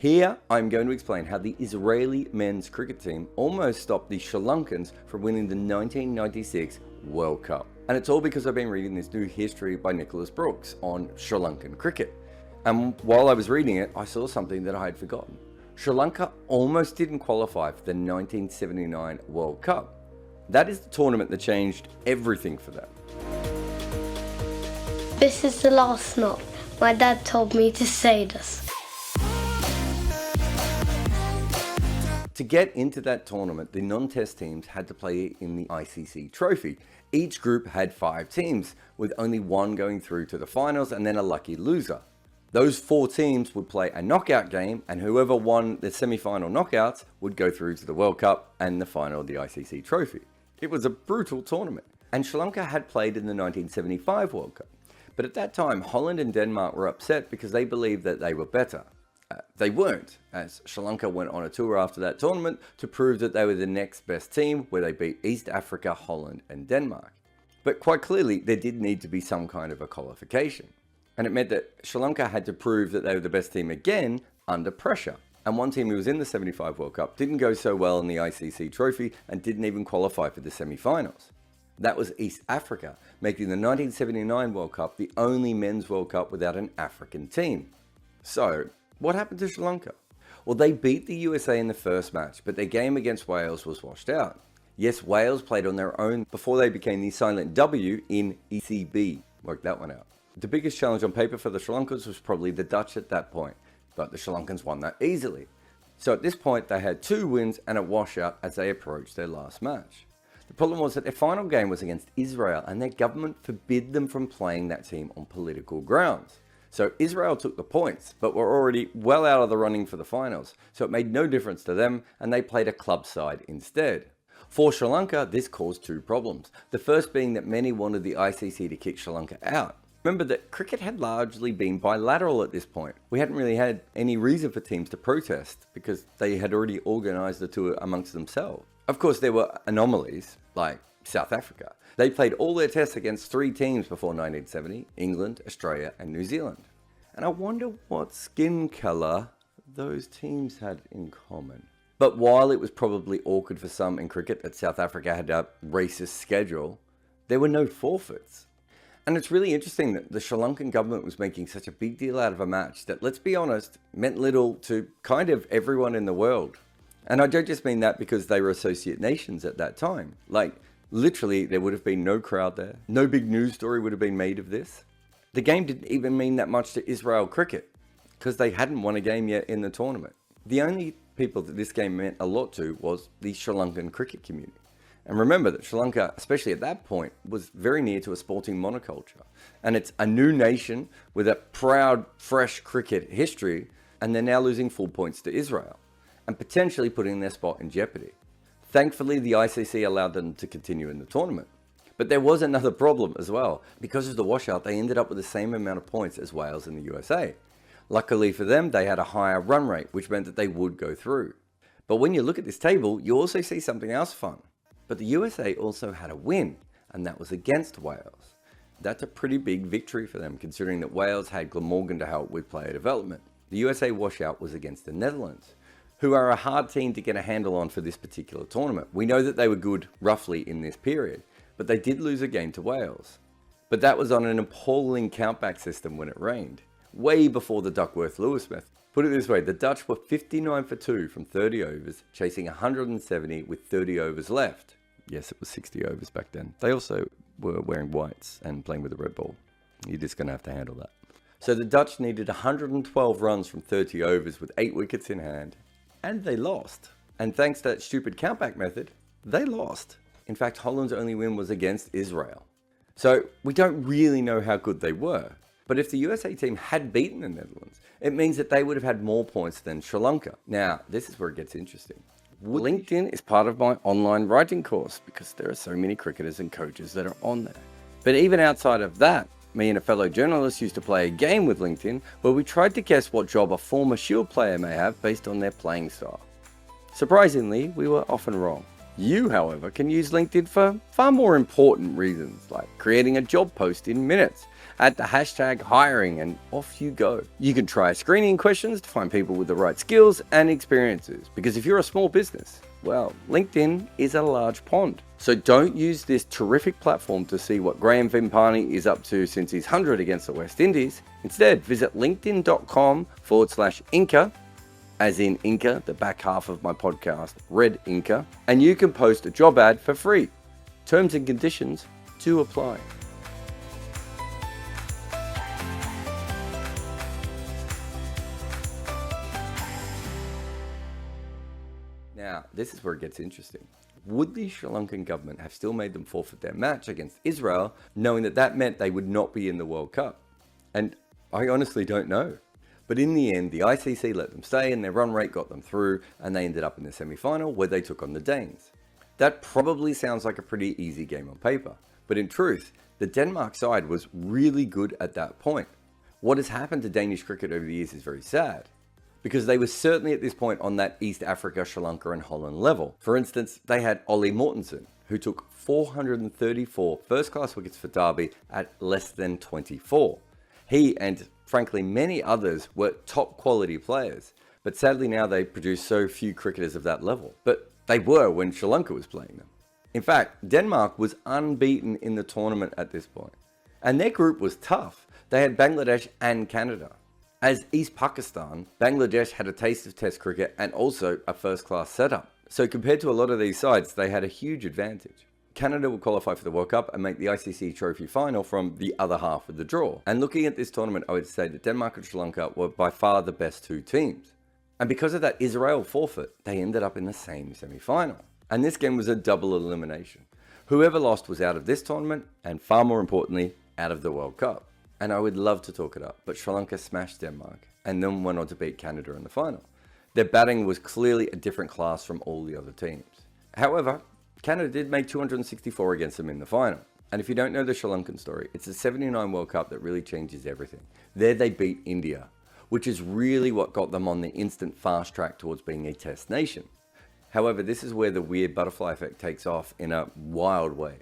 Here, I'm going to explain how the Israeli men's cricket team almost stopped the Sri Lankans from winning the 1996 World Cup. And it's all because I've been reading this new history by Nicholas Brooks on Sri Lankan cricket. And while I was reading it, I saw something that I had forgotten. Sri Lanka almost didn't qualify for the 1979 World Cup. That is the tournament that changed everything for them. This is the last knock. My dad told me to say this. To get into that tournament, the non-test teams had to play in the ICC Trophy. Each group had 5 teams, with only one going through to the finals and then a lucky loser. Those 4 teams would play a knockout game, and whoever won the semi-final knockouts would go through to the World Cup and the final of the ICC Trophy. It was a brutal tournament, and Sri Lanka had played in the 1975 World Cup. But at that time, Holland and Denmark were upset because they believed that they were better. They weren't, as Sri Lanka went on a tour after that tournament to prove that they were the next best team, where they beat East Africa, Holland and Denmark. But quite clearly, there did need to be some kind of a qualification. And it meant that Sri Lanka had to prove that they were the best team again under pressure. And one team who was in the 75 World Cup didn't go so well in the ICC Trophy and didn't even qualify for the semi-finals. That was East Africa, making the 1979 World Cup the only men's World Cup without an African team. So, what happened to Sri Lanka? Well, they beat the USA in the first match, but their game against Wales was washed out. Yes, Wales played on their own before they became the silent W in ECB. Work that one out. The biggest challenge on paper for the Sri Lankans was probably the Dutch at that point, but the Sri Lankans won that easily. So at this point, they had 2 wins and a washout as they approached their last match. The problem was that their final game was against Israel, and their government forbid them from playing that team on political grounds. So Israel took the points, but were already well out of the running for the finals, so it made no difference to them, and they played a club side instead. For Sri Lanka, this caused 2 problems. The first being that many wanted the ICC to kick Sri Lanka out. Remember that cricket had largely been bilateral at this point. We hadn't really had any reason for teams to protest because they had already organised the tour amongst themselves. Of course, there were anomalies, like South Africa. They played all their tests against 3 teams before 1970, England, Australia and New Zealand. And I wonder what skin colour those teams had in common. But while it was probably awkward for some in cricket that South Africa had a racist schedule, there were no forfeits. And it's really interesting that the Sri Lankan government was making such a big deal out of a match that, let's be honest, meant little to kind of everyone in the world. And I don't just mean that because they were associate nations at that time. Like, literally, there would have been no crowd there. No big news story would have been made of this. The game didn't even mean that much to Israel cricket because they hadn't won a game yet in the tournament. The only people that this game meant a lot to was the Sri Lankan cricket community. And remember that Sri Lanka, especially at that point, was very near to a sporting monoculture. And it's a new nation with a proud, fresh cricket history, and they're now losing full points to Israel and potentially putting their spot in jeopardy. Thankfully, the ICC allowed them to continue in the tournament. But there was another problem as well. Because of the washout, they ended up with the same amount of points as Wales and the USA. Luckily for them, they had a higher run rate, which meant that they would go through. But when you look at this table, you also see something else fun. But the USA also had a win, and that was against Wales. That's a pretty big victory for them, considering that Wales had Glamorgan to help with player development. The USA washout was against the Netherlands, who are a hard team to get a handle on for this particular tournament. We know that they were good roughly in this period, but they did lose a game to Wales. But that was on an appalling countback system when it rained, way before the Duckworth-Lewis method. Put it this way, the Dutch were 59 for 2 from 30 overs, chasing 170 with 30 overs left. Yes, it was 60 overs back then. They also were wearing whites and playing with a red ball. You're just going to have to handle that. So the Dutch needed 112 runs from 30 overs with 8 wickets in hand, and they lost. And thanks to that stupid countback method, they lost. In fact, Holland's only win was against Israel. So we don't really know how good they were. But if the USA team had beaten the Netherlands, it means that they would have had more points than Sri Lanka. Now, this is where it gets interesting. LinkedIn is part of my online writing course because there are so many cricketers and coaches that are on there. But even outside of that, me and a fellow journalist used to play a game with LinkedIn where we tried to guess what job a former Shield player may have based on their playing style. Surprisingly, we were often wrong. You, however, can use LinkedIn for far more important reasons, like creating a job post in minutes. Add the hashtag hiring and off you go. You can try screening questions to find people with the right skills and experiences, because if you're a small business, well, LinkedIn is a large pond. So don't use this terrific platform to see what Graham Vimpani is up to since his 100 against the West Indies. Instead, visit linkedin.com/Inca, as in Inca, the back half of my podcast, Red Inca, and you can post a job ad for free. Terms and conditions do apply. Now, this is where it gets interesting. Would the Sri Lankan government have still made them forfeit their match against Israel, knowing that that meant they would not be in the World Cup? And I honestly don't know. But in the end, the ICC let them stay and their run rate got them through, and they ended up in the semi-final where they took on the Danes. That probably sounds like a pretty easy game on paper, but in truth, the Denmark side was really good at that point. What has happened to Danish cricket over the years is very sad, because they were certainly at this point on that East Africa, Sri Lanka and Holland level. For instance, they had Ollie Mortensen, who took 434 first-class wickets for Derby at less than 24. He and frankly many others were top quality players, but sadly now they produce so few cricketers of that level. But they were when Sri Lanka was playing them. In fact, Denmark was unbeaten in the tournament at this point, and their group was tough. They had Bangladesh and Canada. As East Pakistan, Bangladesh had a taste of Test cricket and also a first-class setup. So compared to a lot of these sides, they had a huge advantage. Canada will qualify for the World Cup and make the ICC Trophy final from the other half of the draw. And looking at this tournament, I would say that Denmark and Sri Lanka were by far the best two teams. And because of that Israel forfeit, they ended up in the same semi-final. And this game was a double elimination. Whoever lost was out of this tournament, and far more importantly, out of the World Cup. And I would love to talk it up, but Sri Lanka smashed Denmark and then went on to beat Canada in the final. Their batting was clearly a different class from all the other teams. However, Canada did make 264 against them in the final. And if you don't know the Sri Lankan story, it's the 79 World Cup that really changes everything. There they beat India, which is really what got them on the instant fast track towards being a test nation. However, this is where the weird butterfly effect takes off in a wild way.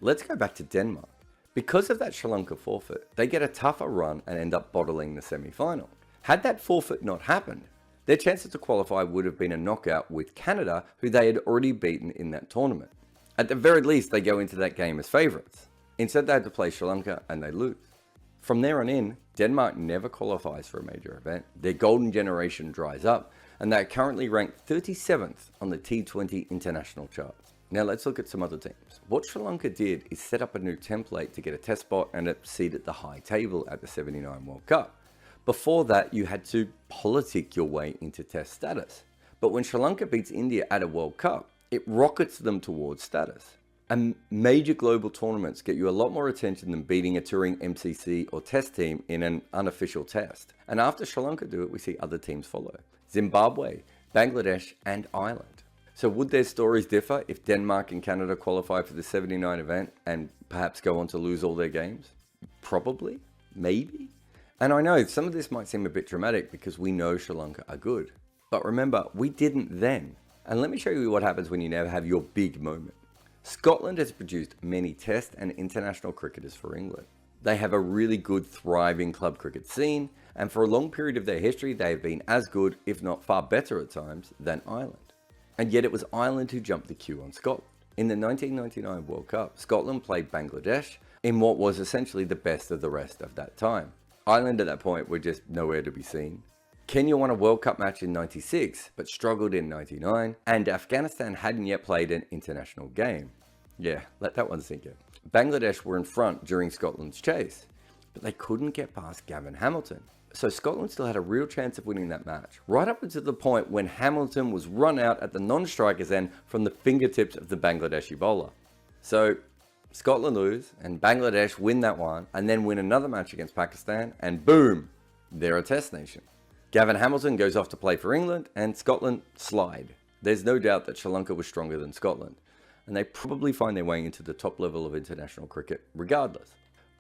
Let's go back to Denmark. Because of that Sri Lanka forfeit, they get a tougher run and end up bottling the semi-final. Had that forfeit not happened, their chances to qualify would have been a knockout with Canada, who they had already beaten in that tournament. At the very least, they go into that game as favourites. Instead, they had to play Sri Lanka and they lose. From there on in, Denmark never qualifies for a major event. Their golden generation dries up, and they are currently ranked 37th on the T20 international charts. Now let's look at some other teams. What Sri Lanka did is set up a new template to get a test spot and a seat at the high table at the 79 World Cup. Before that, you had to politic your way into test status. But when Sri Lanka beats India at a World Cup, it rockets them towards status. And major global tournaments get you a lot more attention than beating a touring MCC or test team in an unofficial test. And after Sri Lanka do it, we see other teams follow. Zimbabwe, Bangladesh, and Ireland. So would their stories differ if Denmark and Canada qualify for the 79 event and perhaps go on to lose all their games? Probably, maybe. And I know some of this might seem a bit dramatic because we know Sri Lanka are good. But remember, we didn't then. And let me show you what happens when you never have your big moment. Scotland has produced many test and international cricketers for England. They have a really good, thriving club cricket scene, and for a long period of their history, they have been as good, if not far better at times, than Ireland. And yet it was Ireland who jumped the queue on Scotland. In the 1999 World Cup, Scotland played Bangladesh in what was essentially the best of the rest of that time. Ireland at that point were just nowhere to be seen. Kenya won a World Cup match in 96, but struggled in 99, and Afghanistan hadn't yet played an international game. Yeah, let that one sink in. Bangladesh were in front during Scotland's chase, but they couldn't get past Gavin Hamilton. So Scotland still had a real chance of winning that match, right up until the point when Hamilton was run out at the non-striker's end from the fingertips of the Bangladeshi bowler. So Scotland lose, and Bangladesh win that one, and then win another match against Pakistan, and boom, they're a test nation. Gavin Hamilton goes off to play for England, and Scotland slide. There's no doubt that Sri Lanka was stronger than Scotland, and they probably find their way into the top level of international cricket regardless.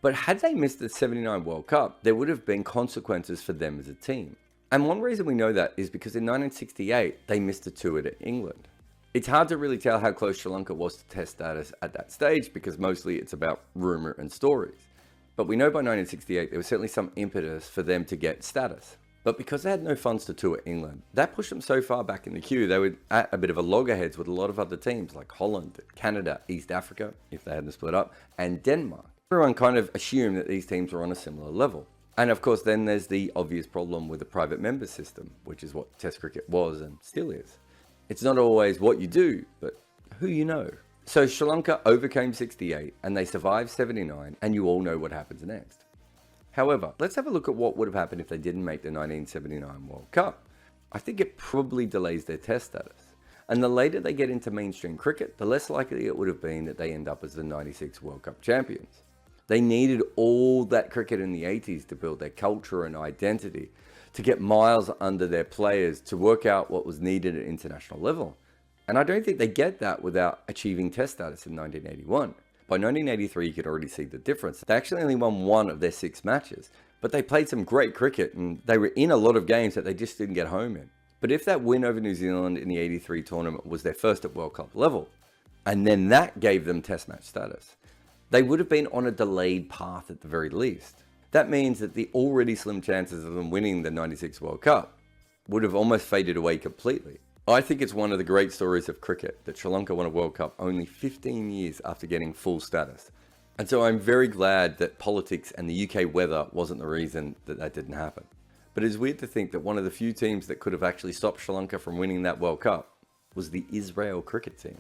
But had they missed the 79 World Cup, there would have been consequences for them as a team. And one reason we know that is because in 1968, they missed a tour to England. It's hard to really tell how close Sri Lanka was to test status at that stage because mostly it's about rumour and stories. But we know by 1968 there was certainly some impetus for them to get status. But because they had no funds to tour England, that pushed them so far back in the queue they were at a bit of a loggerheads with a lot of other teams like Holland, Canada, East Africa, if they hadn't split up, and Denmark. Everyone kind of assumed that these teams were on a similar level. And of course then there's the obvious problem with the private member system, which is what Test cricket was and still is. It's not always what you do, but who you know. So Sri Lanka overcame 68 and they survived 79, and you all know what happens next. However, let's have a look at what would have happened if they didn't make the 1979 World Cup. I think it probably delays their test status. And the later they get into mainstream cricket, the less likely it would have been that they end up as the 96 World Cup champions. They needed all that cricket in the 80s to build their culture and identity, to get miles under their players, to work out what was needed at international level. And I don't think they get that without achieving test status in 1981. By 1983, you could already see the difference. They actually only won 1 of their 6 matches, but they played some great cricket and they were in a lot of games that they just didn't get home in. But if that win over New Zealand in the 83 tournament was their first at World Cup level, and then that gave them test match status, they would have been on a delayed path at the very least. That means that the already slim chances of them winning the 96 World Cup would have almost faded away completely. I think it's one of the great stories of cricket that Sri Lanka won a World Cup only 15 years after getting full status. And so I'm very glad that politics and the UK weather wasn't the reason that that didn't happen. But it's weird to think that one of the few teams that could have actually stopped Sri Lanka from winning that World Cup was the Israel cricket team.